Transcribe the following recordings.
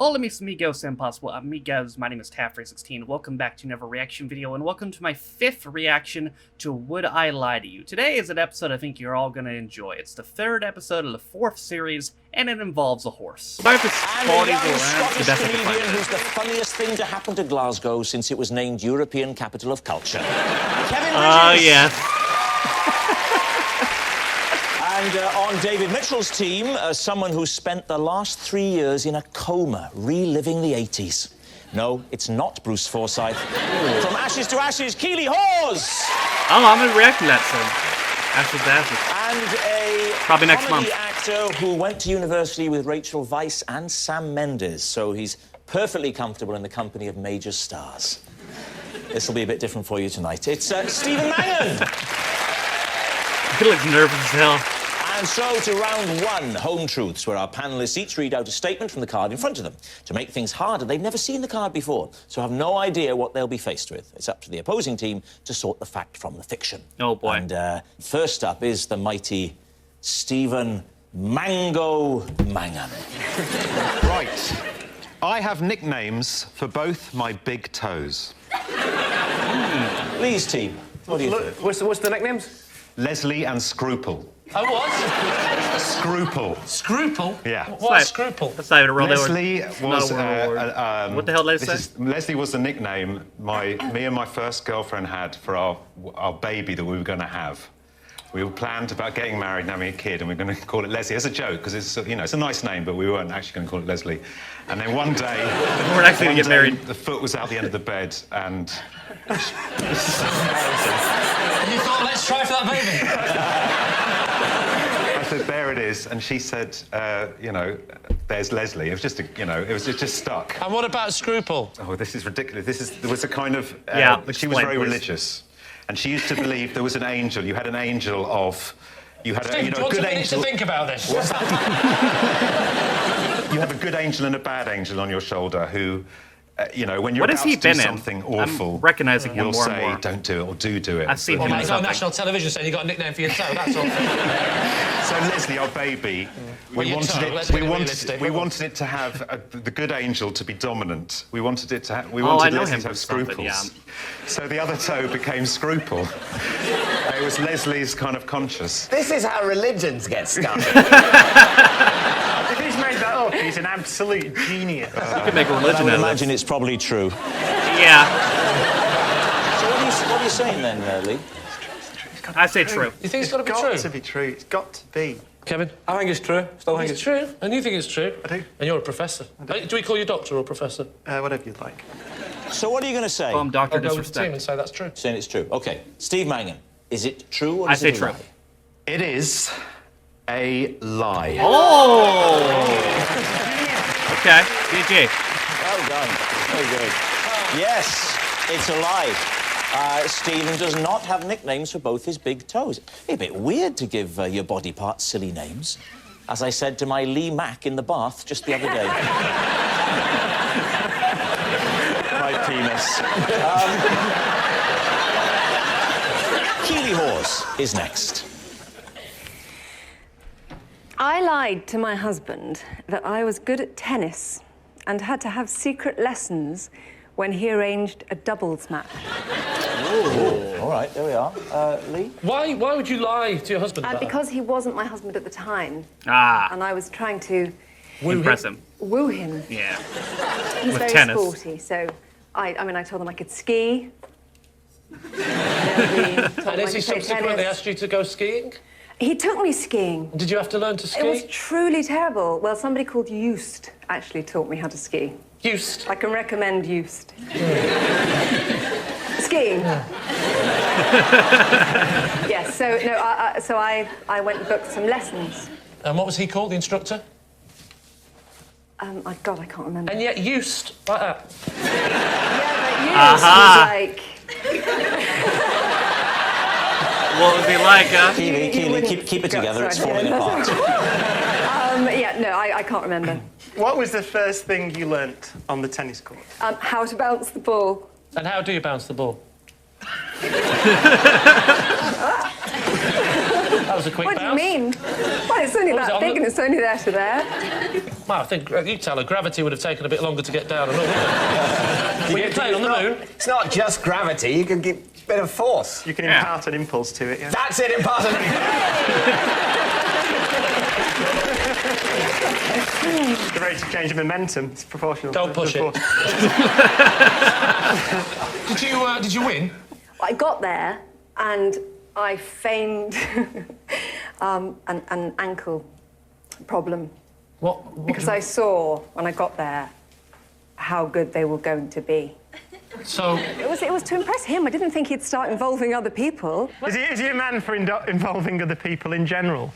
Hola mis amigos and possible amigos, my name is Taffrey16. Welcome back to another reaction video, and welcome to my 5th reaction to Would I Lie to You. Today is an episode I think you're all going to enjoy. It's the 3rd episode of the 4th series, and it involves a horse. And a young Scottish comedian who's the funniest thing to happen to Glasgow since it was named European Capital of Culture. Kevin Ridges! Oh, yes. And on David Mitchell's team, someone who spent the last 3 years in a coma, reliving the 80s. No, it's not Bruce Forsyth. From Ashes to Ashes, Keely Hawes! Oh, I'm going to react to that soon. Ashes to Ashes. And a probably next comedy month. actor who went to university with Rachel Weisz and Sam Mendes, so he's perfectly comfortable in the company of major stars. This will be a bit different for you tonight. It's Stephen Mangan! He looks nervous as hell. And so to round 1, Home Truths, where our panellists each read out a statement from the card in front of them. To make things harder, they've never seen the card before, so have no idea what they'll be faced with. It's up to the opposing team to sort the fact from the fiction. Oh, boy. And first up is the mighty Stephen Mango Mangan. Right. I have nicknames for both my big toes. Lee's team, what do you think? What's the nicknames? Leslie and Scruple. Oh, what? Scruple. Scruple? Yeah. What's Scruple? That's not even a real Leslie was... what the hell did they say? Leslie was the nickname me and my first girlfriend had for our baby that we were going to have. We were planned about getting married and having a kid, and we were going to call it Leslie as a joke, because it's, you know, it's a nice name, but we weren't actually going to call it Leslie. And then one day... We're actually going to get married. The foot was out the end of the bed, and... You thought, let's try for that baby? I said, there it is, and she said, you know, there's Leslie. It was just, it just stuck. And what about Scruple? Oh, this is ridiculous. There was a kind of... she was explain, very please. religious, and she used to believe there was an angel. You had an angel of... You had Steve, a, do you want good 2 minutes angel... to think about this? You have a good angel and a bad angel on your shoulder who... you know, when you're What has about he to do been in? something awful, I'm recognizing him will more and say, more. don't do it, or do it. I've seen him Well, in he's on something. national television saying you got a nickname for your toe, that's all. So Leslie, our baby, Well, we your wanted toe, it. let's We get wanted, realistic. we wanted it to have the good angel to be dominant. We wanted it to have. We I wanted know Leslie him to have from something, scruples. yeah. So the other toe became Scruple. It was Leslie's kind of conscious. This is how religions get started. If he's made that up, he's an absolute genius. You could make a I religion would out of imagine this. it's probably true. Yeah, So what are you saying then, Lee? I say true. You think it's got to be It's true? got to be true. It's got to be. Kevin? I think it's true. Still think It's true. And you think it's true? I do. And you're a professor. Do we call you doctor or professor? Whatever you'd like. So what are you going to say? Oh, I'm Dr. I'll go with the team Disrespect. and say that's true. Saying it's true. Okay, Steve Mangan, is it true or I is say it a true. lie? It is a lie. Oh! Okay, GG. Well done. Very good. Yes, it's a lie. Stephen does not have nicknames for both his big toes. It's a bit weird to give your body parts silly names. As I said to my Lee Mack in the bath just the other day. My penis. Keely Hawes is next. I lied to my husband that I was good at tennis and had to have secret lessons when he arranged a doubles match. Ooh. All right, there we are. Lee? Why would you lie to your husband about Because he wasn't my husband at the time, Ah, and I was trying to impress him. woo him. Yeah. He's With very tennis. sporty, so I told him I could ski. And has he subsequently asked you to go skiing? He took me skiing. Did you have to learn to ski? It was truly terrible. Well, somebody called Eust actually taught me how to ski. Used. I can recommend Eust. Skiing. Yes, so no, I went and booked some lessons. And what was he called, the instructor? God, I can't remember. And yet used, like that. Yeah, but Eust was like... What was he like, Keely, keep it together. It's falling apart. Yeah, no, I can't remember. What was the first thing you learnt on the tennis court? How to bounce the ball. And how do you bounce the ball? That was a quick What do you bounce. mean? Well, it's only What was that it, on big the- and it's only there to there. Well, I think you tell her gravity would have taken a bit longer to get down and all, wouldn't it? When you're playing on the moon. It's not just gravity, you can give a bit of force. You can impart an impulse to it, yeah. That's it, impart an The rate of change of momentum is proportional. Don't push to the it. force. Did you win? I got there and I feigned an ankle problem What because I saw when I got there how good they were going to be. So, It was to impress him. I didn't think he'd start involving other people. Is he a man for involving other people in general?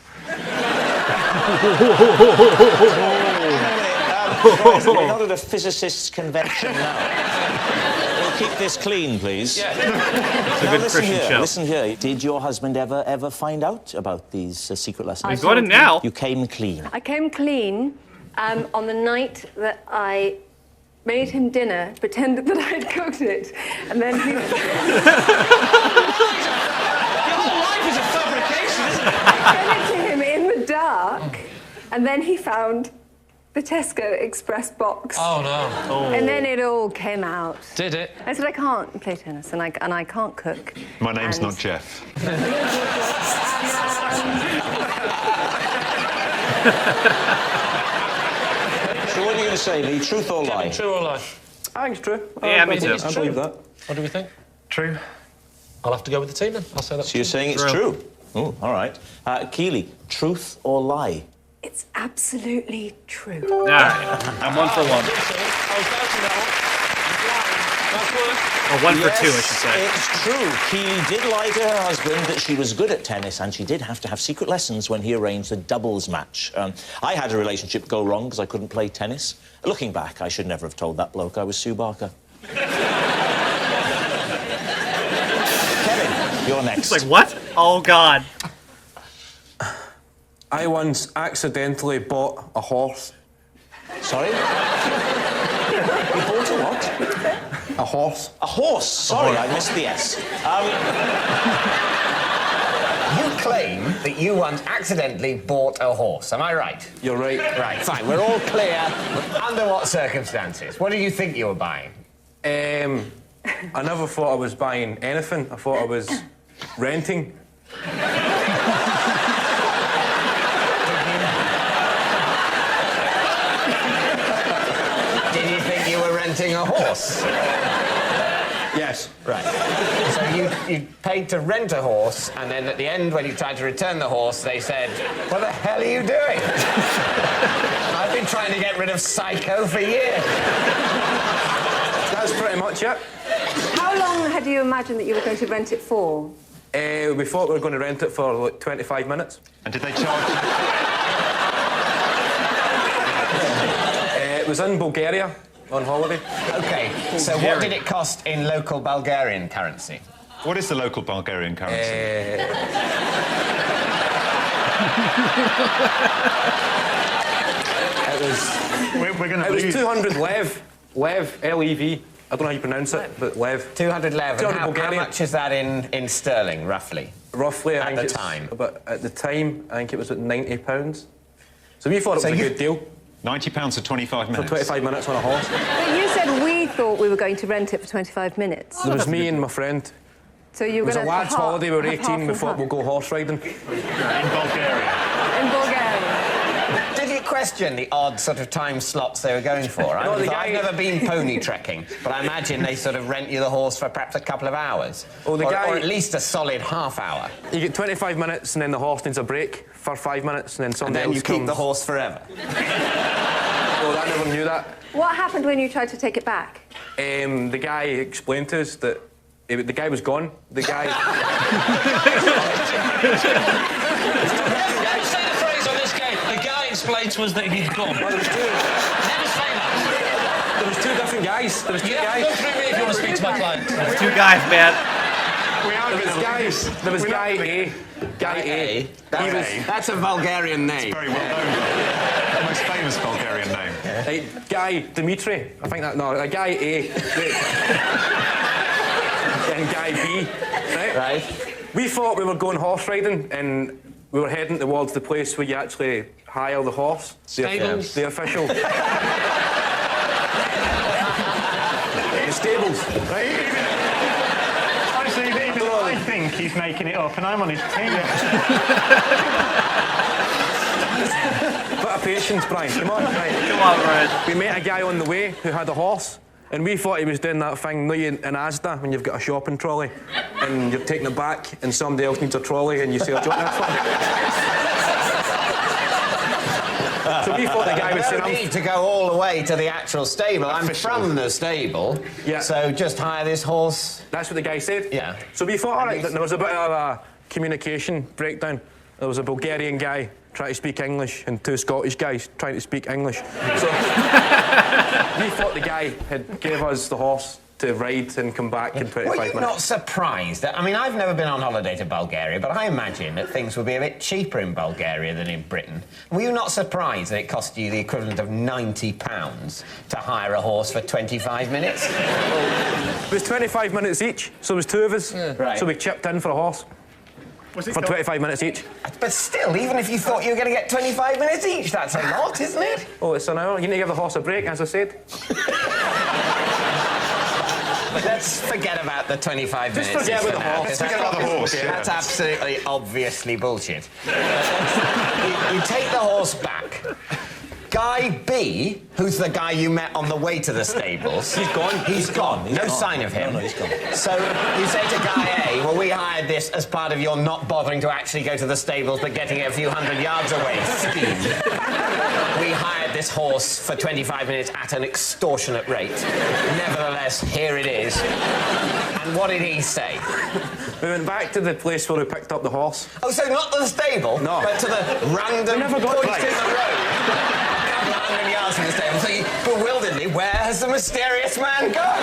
Guys, we're not at a physicists' convention now. We'll keep this clean, please. yeah. It's a Now good listen Christian here, show. listen here. Did your husband ever find out about these secret lessons? He's got it now. You came clean. I came clean on the night that I made him dinner, pretended that I'd cooked it, and then he... Your whole life is a fabrication, isn't it? I sent it to him in the dark, and then he found the Tesco Express box. Oh, no. And then it all came out. Did it? I said, I can't play tennis, and I can't cook. My name's And- not Jeff. So what are you going to say, Lee? Truth or lie? True or lie? I think it's true. Yeah, me too. I believe that. What do we think? True. I'll have to go with the team then. I'll say that's So you're saying it's True. true? Oh, all right. Keely, truth or lie? It's absolutely true. All right. I'm 1 for 1. I was doubting that one. Nice work. Or 1 for 2, I should Yes, say. it's true. Keely did lie to her husband that she was good at tennis, and she did have to have secret lessons when he arranged a doubles match. I had a relationship go wrong because I couldn't play tennis. Looking back, I should never have told that bloke I was Sue Barker. Kevin, you're next. It's like, what? Oh, God. I once accidentally bought a horse. Sorry? You bought a what? A horse. A horse. Sorry, I missed the S. You claim that you once accidentally bought a horse. Am I right? You're right. Right, fine. We're all clear. Under what circumstances? What did you think you were buying? I never thought I was buying anything. I thought I was renting. Did you think you were renting a horse? Yes. Right. So you paid to rent a horse, and then at the end, when you tried to return the horse, they said, "What the hell are you doing?" I've been trying to get rid of Psycho for years. That's pretty much it. How long had you imagined that you were going to rent it for? We thought we were going to rent it for like 25 minutes. And did they charge? It was in Bulgaria on holiday. Okay, so what did it cost in local Bulgarian currency? What is the local Bulgarian currency? We're going to It was lose. 200 lev. Lev, L-E-V. I don't know how you pronounce it, but lev. 200 lev. 200 And how Bulgarian. much is that in sterling, roughly? Roughly, I At think the it's time. But at the time, I think it was at £90. So we thought it was So a you- good deal £90 for 25 for minutes. 25 minutes on a horse. But you said we thought we were going to rent it for 25 minutes. There was me and my friend. So you It were was a going to lad's holiday. We were 18. We thought we'll go horse riding. In Bulgaria. in Bulgaria. Did you question the odd sort of time slots they were going for? No, the Because guy- I've never been pony trekking, but I imagine they sort of rent you the horse for perhaps a couple of hours. Oh, the or, guy- or at least a solid half hour. You get 25 minutes, and then the horse needs a break for 5 minutes, and then And somebody then else you keep comes. the horse forever. Oh, I never knew that. What happened when you tried to take it back? The guy explained to us that the guy was gone. The guy. Never say the phrase on this game. The guy explained to us that he'd gone. Well, there was two. Never say that. There was two different guys. There was two You have to guys. go through me if you want to speak to my client. Two guys, man. We are There going was to guys. lose. There was We're not guy gonna- A. Guy A. That's a Bulgarian name. Very well known. The most famous Bulgarian name. Right, guy Dimitri. I think that no, a guy A. And guy B. Right. Right. We thought we were going horse riding, and we were heading towards the place where you actually hire the horse. Stables? The official... the stables. Honestly, even I think he's making it up, and I'm on his team. Bit of patience, Brian. Come on, right. Come on, Brian. We met a guy on the way who had a horse, and we thought he was doing that thing, in Asda, when you've got a shopping trolley, and you're taking it back, and somebody else needs a trolley, and you say, "Oh, that's fine." So we thought the guy was saying, I don't need to go all the way to the actual stable. I'm from the stable, Yeah. so just hire this horse. That's what the guy said? Yeah. So we thought, all right, there was a bit of a communication breakdown. There was a Bulgarian guy trying to speak English and two Scottish guys trying to speak English. So we thought the guy had gave us the horse to ride and come back in 25 Were you minutes. not surprised that... I mean, I've never been on holiday to Bulgaria, but I imagine that things would be a bit cheaper in Bulgaria than in Britain. Were you not surprised that it cost you the equivalent of £90 to hire a horse for 25 minutes? It was 25 minutes each, so it was two of us. Yeah. Right. So we chipped in for a horse. For 25 minutes each. But still, even if you thought you were going to get 25 minutes each, that's a lot, isn't it? Oh, it's an hour. You need to give the horse a break, as I said. But let's forget about the 25 minutes. Just forget about the horse. Forget about the horse, yeah. That's absolutely, obviously bullshit. you take the horse back. Guy B, who's the guy you met on the way to the stables... He's gone. He's gone. No sign of him. No, he's gone. So you say to Guy A, well, we hired this as part of your not bothering to actually go to the stables but getting it a few hundred yards away scheme. We hired this horse for 25 minutes at an extortionate rate. Nevertheless, here it is. And what did he say? We went back to the place where we picked up the horse. Oh, so not to the stable, No. but to the random We never got point right. in the road. 100 yards from the stable, thinking bewilderedly, where has the mysterious man gone?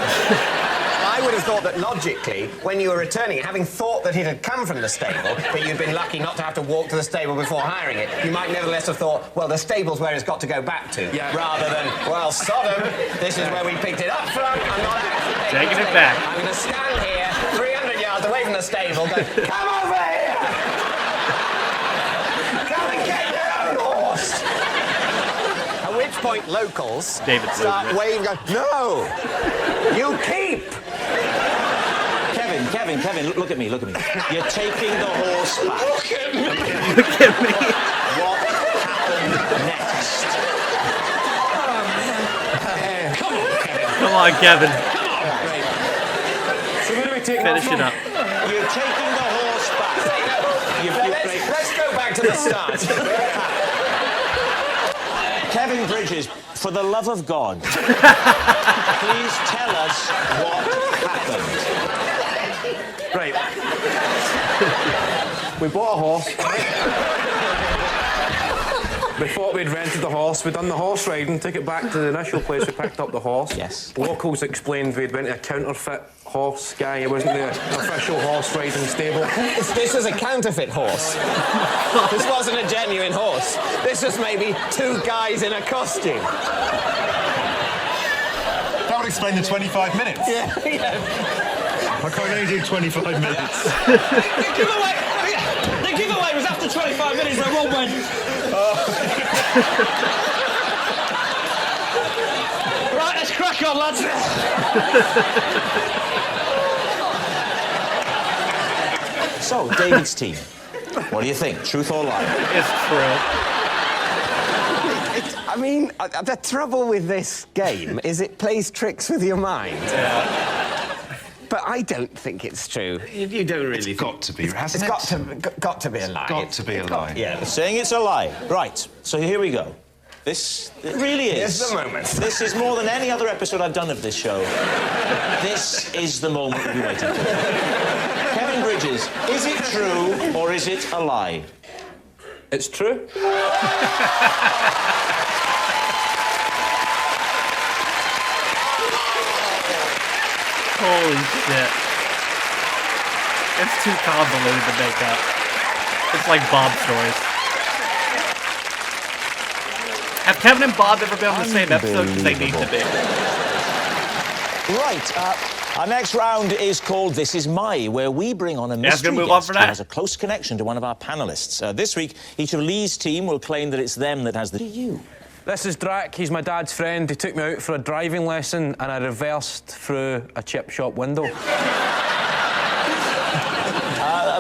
I would have thought that logically, when you were returning it, having thought that it had come from the stable, but you'd been lucky not to have to walk to the stable before hiring it, you might nevertheless have thought, well, the stable's where it's got to go back to, Yeah. rather than, well, Sodom, this is where we picked it up from, I'm not actually Taking it back. I'm going to stand here, 300 yards away from the stable, go, come over here! Come and get your own horse! At which point, locals David start Silver. waving, go, no! You keep! Kevin, look at me. You're taking the horse back. Look at me. What happened next? Come on, Kevin. So where do we take Finish that it from? up. You're taking the horse back. Let's go back to the start. Kevin Bridges, for the love of God, please tell us what happened. Right. We bought a horse. We thought we'd rented the horse. We'd done the horse riding, took it back to the initial place we picked up the horse. Yes. Locals explained we'd went to a counterfeit horse guy. It wasn't the official horse riding stable. This was a counterfeit horse. This wasn't a genuine horse. This was maybe two guys in a costume. That would explain the 25 minutes. Yeah. I can't only do 25 minutes. The giveaway was after 25 minutes where one went. Right, let's crack on, lads. So, David's team, what do you think? Truth or lie? It's true. I mean, the trouble with this game is it plays tricks with your mind. But I don't think it's true. You don't really think... Got to be, hasn't It's it? got to be a lie. Got to be a lie. Yeah. Saying it's a lie. Right, so here we go. It really is. Here's the moment. This is more than any other episode I've done of this show. This is the moment we've been waiting for. Kevin Bridges, is it true or is it a lie? It's true. Holy shit. It's too convoluted to make up. It's like Bob stories. Have Kevin and Bob ever been on the same episode? Because they need to be. Right, Our next round is called This Is My, where we bring on a gonna mystery move on guest for who that. has a close connection to one of our panellists. This week, each of Lee's team will claim that it's them that has the you. This is Drac. He's my dad's friend. He took me out for a driving lesson and I reversed through a chip shop window.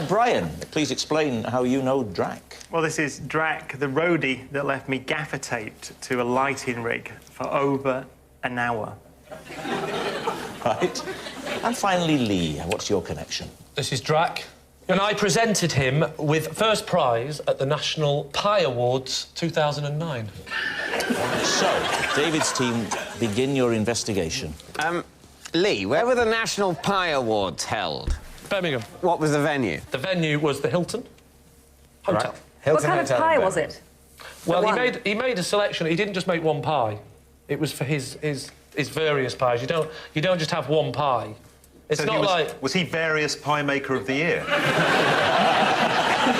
Brian, please explain how you know Drac. Well, this is Drac, the roadie that left me gaffer taped to a lighting rig for over an hour. Right. And finally, Lee, what's your connection? This is Drac. And I presented him with first prize at the National Pie Awards 2009. So, David's team, begin your investigation. Lee, where were the National Pie Awards held? Birmingham. What was the venue? The venue was the Hilton Hotel. Right. What Hilton kind of Hotel in pie was Birmingham. it? Well, The one? he made a selection. He didn't just make one pie. It was for his various pies. You don't just have one pie. It's So not like Was he various pie maker of the year?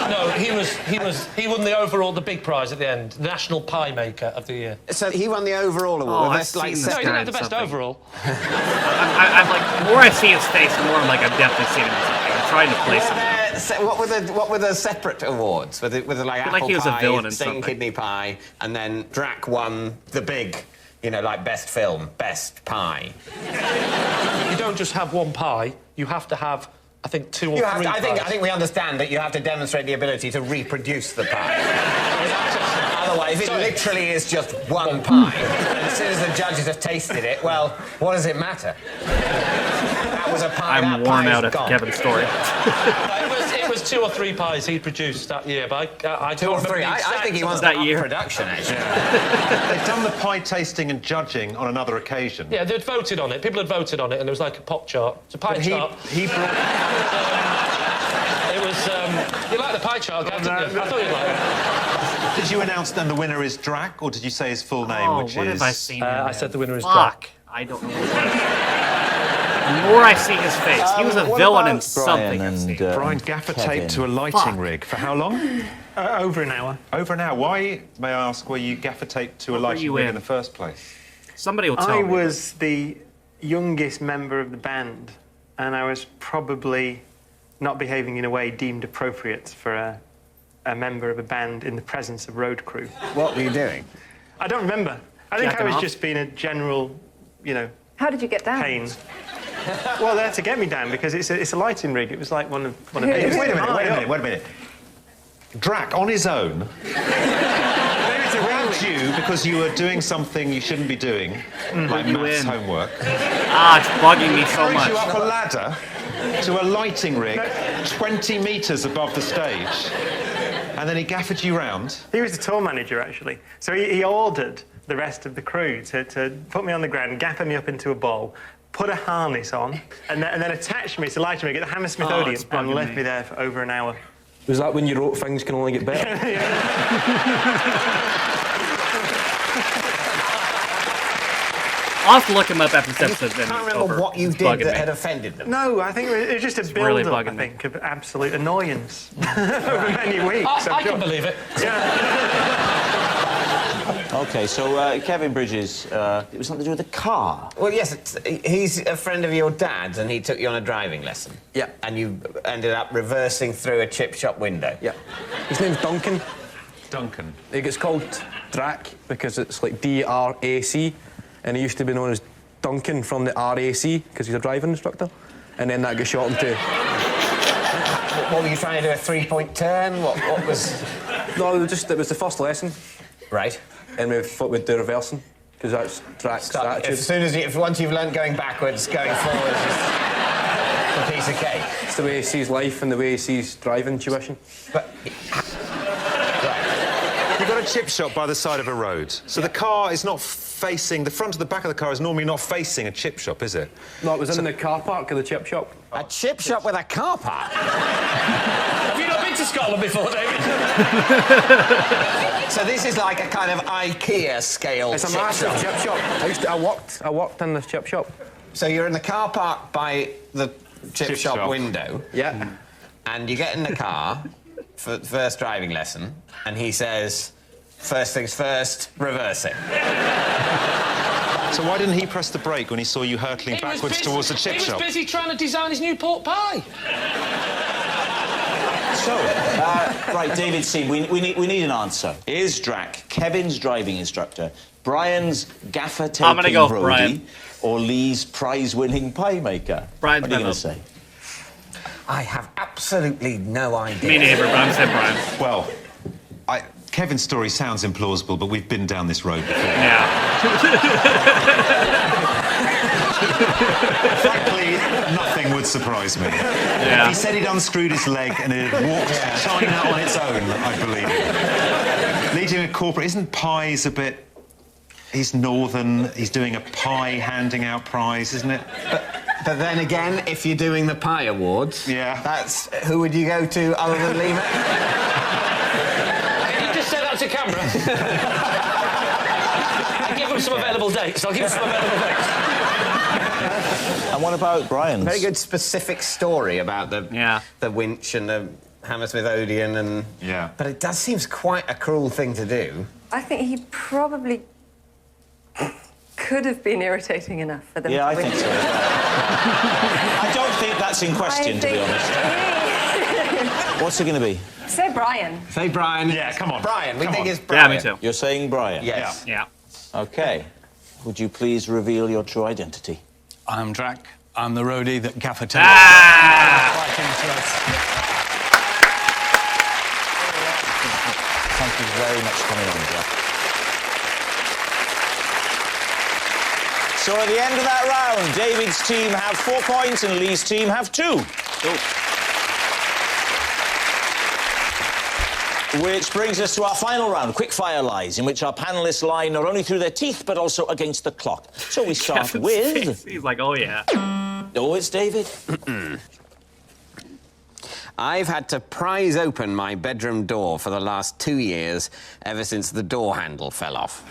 no. He won the big prize at the end, the National Pie Maker of the Year. So he won the overall award. Oh, I've That's like seen this No, he didn't guy have the in best something. overall. I'm like, the more I see his face, the more I'm like, I've definitely seen him in something. I'm trying to place him. What were the separate awards? Were they like feel apple like he was a pie, villain in stinging something. kidney pie, and then Drac won the big, like best film, best pie. You don't just have one pie. You have to have, I think, two or You three. have to, I pies. think we understand that you have to demonstrate the ability to reproduce the pie. Otherwise, it literally is just one pie. And as soon as the judges have tasted it, well, what does it matter? That was a pie. I'm that worn pie out is of gone. Kevin's story. It was two or three pies he produced that year, but I Two don't or remember three. the I exact think he wants that to up year. production, actually. They've done the pie tasting and judging on another occasion. Yeah, they'd voted on it. People had voted on it, and there was like a pop chart. It's a pie But chart. he brought... It was. You like the pie chart, Gav, didn't you? I thought you'd like it. Did you announce then the winner is Drac, or did you say his full name, Oh, which what is... have I seen? him I in? said the winner is Fuck. I don't know what it was. The more I see his face, he was a what villain in about something Brian I've seen. and, Brian gaffer Kevin. taped to a lighting Fuck. rig. For how long? Over an hour. Over an hour. Why, may I ask, were you gaffer taped to a What were lighting you rig in? in the first place? Somebody will tell I me. was the youngest member of the band, and I was probably not behaving in a way deemed appropriate for a member of a band in the presence of road crew. What were you doing? I don't remember. I think Jacking I was off? just being a general, How did you get down? pain. Well, they had to get me down because it's a lighting rig. It was like one of Who- these. Wait a minute, Oh, wait a yeah. minute, wait a minute. Drac, on his own, grabbed you because you were doing something you shouldn't be doing, like You maths in. homework. Ah, it's bugging me so Carried much. you up a ladder to a lighting rig 20 metres above the stage, and then he gaffered you round. He was the tour manager, actually. So he ordered the rest of the crew to put me on the ground, gaffer me up into a bowl, put a harness on, and then attach me to the lighting rig at the Hammersmith Oh, it's Odeon and bugging left me. me there for over an hour. Was that when you wrote Things Can Only Get Better? I'll have to look him up after this episode's I been can't remember over. what you It's did bugging that me. had offended them. No, I think it was just a really build-up, bugging I me. think, of absolute annoyance over many weeks. I'm I sure. can believe it. Okay, so Kevin Bridges, it was something to do with the car. Well, yes, he's a friend of your dad's and he took you on a driving lesson. Yeah. And you ended up reversing through a chip shop window. Yeah. His name's Duncan. Duncan. It gets called Drac because it's like D-R-A-C, and he used to be known as Duncan from the RAC because he's a driving instructor, and then that got shot into... What were you trying to do, a three-point turn? What was... No, it was the first lesson, Right. and we thought we'd do reversing because that's Drac's attitude. As soon as once you've learnt going backwards, going forwards is a piece of cake. It's the way he sees life and the way he sees driving tuition. But... You've got a chip shop by the side of a road, so the car is not facing... The front of the back of the car is normally not facing a chip shop, is it? No, it was in the car park of the chip shop. A chip shop with a car park? Have you not been to Scotland before, David? So this is like a kind of IKEA scale It's a chip massive shop. chip shop. I worked in this chip shop. So you're in the car park by the chip shop shop. window, Yeah. and you get in the car for the first driving lesson, and he says, first things first, reverse it. So why didn't he press the brake when he saw you hurtling backwards towards the chip shop? He was busy trying to design his new pork pie. So, right, David C, we need an answer. Is Drac Kevin's driving instructor, Brian's gaffer-taking I'm gonna go with roadie, Brian. or Lee's prize-winning pie maker? Brian's what are you my going to vote. say? I have absolutely no idea. Me neither, but I'm saying Brian. Well, Kevin's story sounds implausible, but we've been down this road before. Yeah. Frankly, nothing would surprise me. Yeah. If he said he'd unscrewed his leg and it had walked China on its own, I'd believe it. Leading a corporate, isn't pies a bit... He's northern, he's doing a pie handing out prize, isn't it? But then again, if you're doing the pie awards, that's who would you go to other than Lee? Can you just say that to camera? I'll give him some available dates. And what about Brian's? Very good specific story about the winch and the Hammersmith Odeon and... Yeah. But it does seem quite a cruel thing to do. I think he probably could have been irritating enough for them. Yeah, to I win. think so. I don't think that's in question, to be honest. What's it going to be? Say Brian. Say Brian. Yeah, come on. Brian. We Come think on. it's Brian. Yeah, me too. You're saying Brian? Yes. Yeah. OK. Would you please reveal your true identity? I'm Drac. I'm the roadie that Gaffer takes. Thank you very much for coming on, Jack. So at the end of that round, David's team have 4 points and Lee's team have 2. Which brings us to our final round, Quickfire Lies, in which our panellists lie not only through their teeth, but also against the clock. So we start with... He's like, oh, yeah. Oh, it's David. I've had to prise open my bedroom door for the last 2 years, ever since the door handle fell off.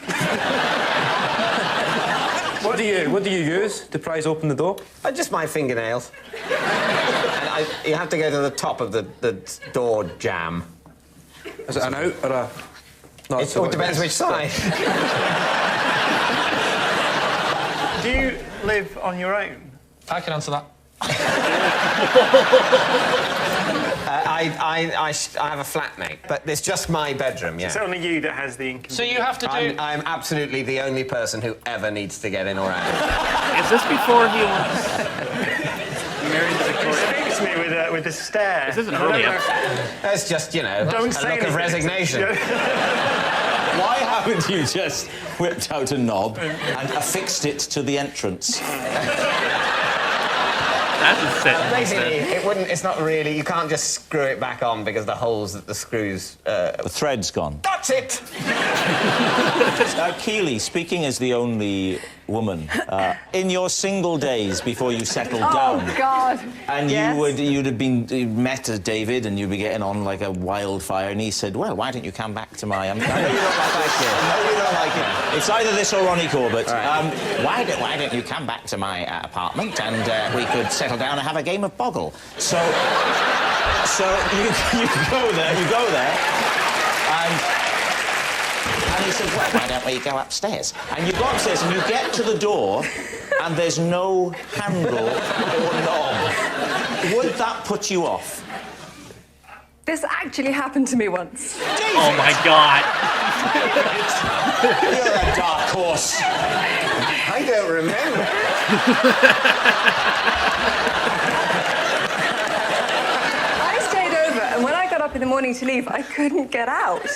What do you use to prise open the door? Just my fingernails. And you have to go to the top of the door jamb. Is it an out or a... No, It all depends which side. Do you live on your own? I can answer that. I have a flatmate, but it's just my bedroom, yeah. It's only you that has the inconvenience. So you have to do... I'm absolutely the only person who ever needs to get in or out. Is this before he was married to Victoria? It me with a stare. This isn't early episode. That's just, you know, Don't a say look of anything. resignation. Why haven't you just whipped out a knob and affixed it to the entrance? That's a set. Basically, it's not really, you can't just screw it back on because the holes that the screws... The thread's gone. That's it! Keely, speaking as the only woman, in your single days before you settled down... Oh, God. And Yes. you'd have met David and you'd be getting on like a wildfire, and he said, well, why don't you come back to my... I know you don't like this. I know you don't like it. It's either this or Ronnie Corbett. Right. Why don't you come back to my apartment and we could settle down and have a game of Boggle? So you go there, and he said, well, why don't we go upstairs? And you go upstairs and you get to the door and there's no handle or knob. Would that put you off? This actually happened to me once. Oh, my God. You're a dark horse. I don't remember. I stayed over, and when I got up in the morning to leave, I couldn't get out.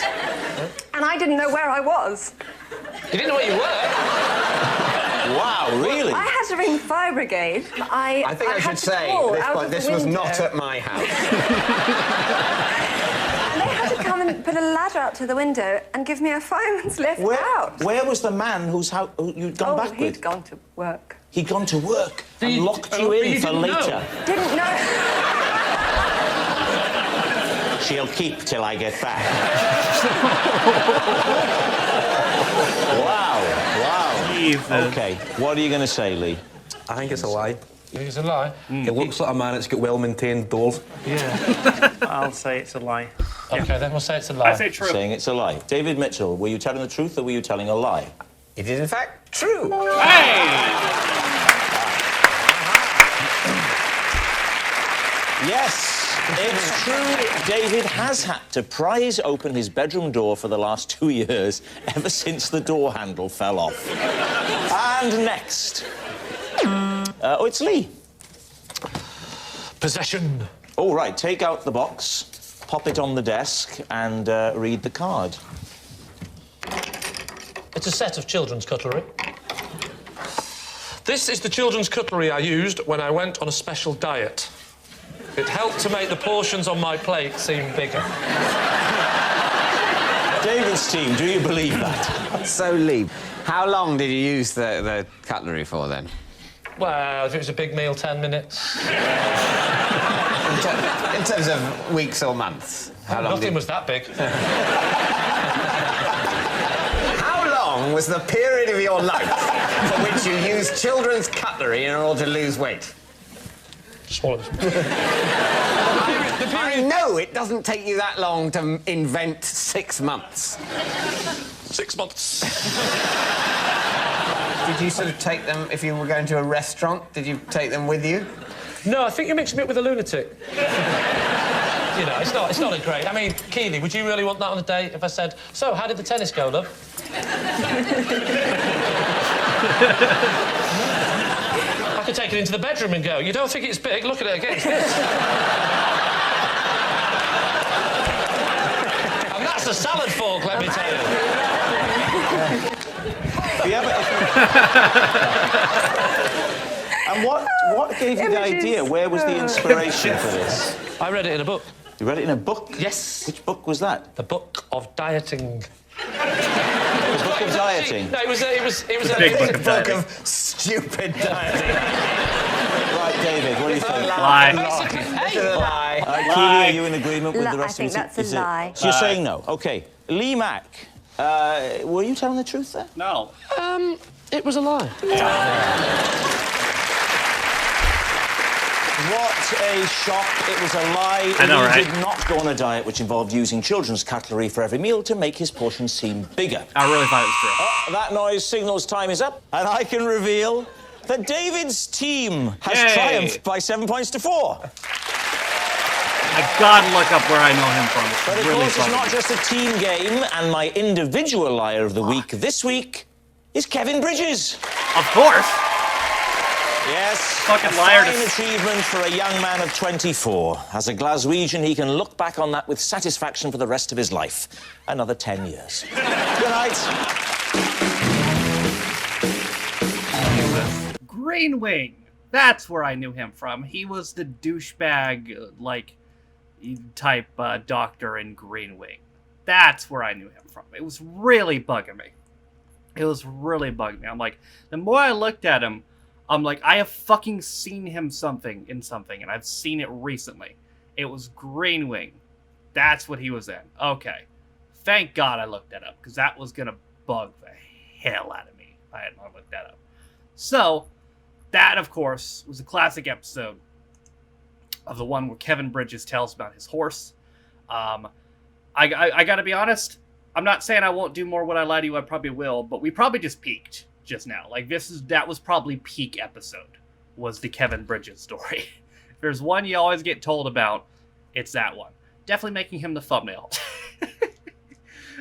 And I didn't know where I was. You didn't know what you were? Wow, really? I had to ring the fire brigade. I think I had should to say, call this, out of the this was not window. at my house. And they had to come and put a ladder out to the window and give me a fireman's lift out. Where was the man who you'd gone back he'd with? gone to work. He'd gone to work and you- locked oh, you but in you for didn't know. later. Didn't know. She'll keep till I get back. Wow. Jesus. OK, what are you going to say, Lee? I think it's a lie. You think it's a lie? It looks like a man that's got well-maintained doors. I'll say it's a lie. OK, then we'll say it's a lie. I say true. Saying it's a lie. David Mitchell, were you telling the truth or were you telling a lie? It is, in fact, true. Yes, it's true. David has had to prise open his bedroom door for the last 2 years, ever since the door handle fell off. And next. Oh, it's Lee. Possession. All right, take out the box, pop it on the desk, and read the card. It's a set of children's cutlery. This is the children's cutlery I used when I went on a special diet. It helped to make the portions on my plate seem bigger. David's team, do you believe that? So, Lee, how long did you use the cutlery for, then? Well, if it was a big meal, 10 minutes. In terms of weeks or months? Nothing was that big. How long was the period of your life for which you used children's cutlery in order to lose weight? Swallowed. I know it doesn't take you that long to invent 6 months. 6 months. Did you sort of take them, if you were going to a restaurant, did you take them with you? No, I think you're mixing me up with a lunatic. You know, it's not a great... I mean, Keely, would you really want that on a date if I said, so, how did the tennis go, love? I could take it into the bedroom and go, you don't think it's big? Look at it again, it's this. And that's a salad fork, let me tell you. And what gave you the idea? Where was the inspiration for this? I read it in a book. You read it in a book? Yes. Which book was that? The Book of Dieting. The Book of Dieting? No, it was a big book of Book dieting. of stupid dieting. Right, David, what do you think? Lie. This is a lie. Keely, are you in agreement with Lie. the rest I of think it? that's a lie. So you're saying no? OK. Lee Mack, were you telling the truth there? No. It was a lie. What a shock. It was a lie. I know, Lee right? did not go on a diet which involved using children's cutlery for every meal to make his portions seem bigger. I really thought it was true. That noise signals time is up, and I can reveal that David's team has Yay. triumphed by 7 points to 4. I gotta look up where I know him from. It's But of really course, it's funny. not just a team game, and my individual liar of the week this week is Kevin Bridges. Of course. Yes, Fucking a liar fine to- achievement for a young man of 24. As a Glaswegian, he can look back on that with satisfaction for the rest of his life. Another 10 years. Good night. Green Wing. That's where I knew him from. He was the douchebag, type doctor in Green Wing. That's where I knew him from. It was really bugging me. I'm like, the more I looked at him, I'm like, I have fucking seen him in something, and I've seen it recently. It was Green Wing. That's what he was in. Okay. Thank God I looked that up, because that was gonna bug the hell out of me if I had not looked that up. So, that, of course, was a classic episode of the one where Kevin Bridges tells about his horse. I gotta be honest, I'm not saying I won't do more When I Lie to You, I probably will, but we probably just peaked just now. Like, that was probably peak episode, was the Kevin Bridges story. If there's one you always get told about, it's that one. Definitely making him the thumbnail.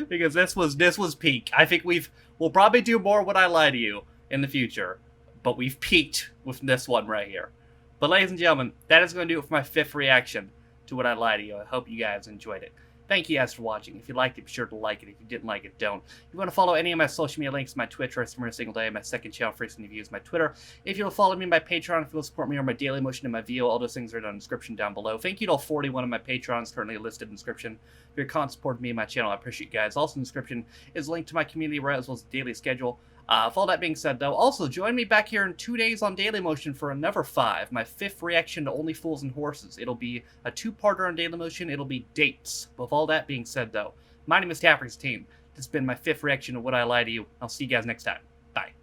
Because this was peak. I think we'll probably do more When I Lie to You in the future, but we've peaked with this one right here. But ladies and gentlemen, that is going to do it for my 5th reaction to When I Lie to You. I hope you guys enjoyed it. Thank you guys for watching. If you liked it, be sure to like it. If you didn't like it, don't. If you want to follow any of my social media links, my Twitter, I stream every single day. My second channel for recent reviews, my Twitter. If you'll follow me on my Patreon, if you'll support me on my Daily Motion and my VO, all those things are down in the description down below. Thank you to all 41 of my Patrons currently listed in the description. For your constant support of me and my channel, I appreciate you guys. Also in the description is a link to my community where as well as the daily schedule. With all that being said, though, also join me back here in 2 days on Daily Motion for another 5, my 5th reaction to Only Fools and Horses. It'll be a 2-parter on Daily Motion. It'll be dates. With all that being said, though, my name is Taffrey's Team. This has been my 5th reaction to Would I Lie to You. I'll see you guys next time. Bye.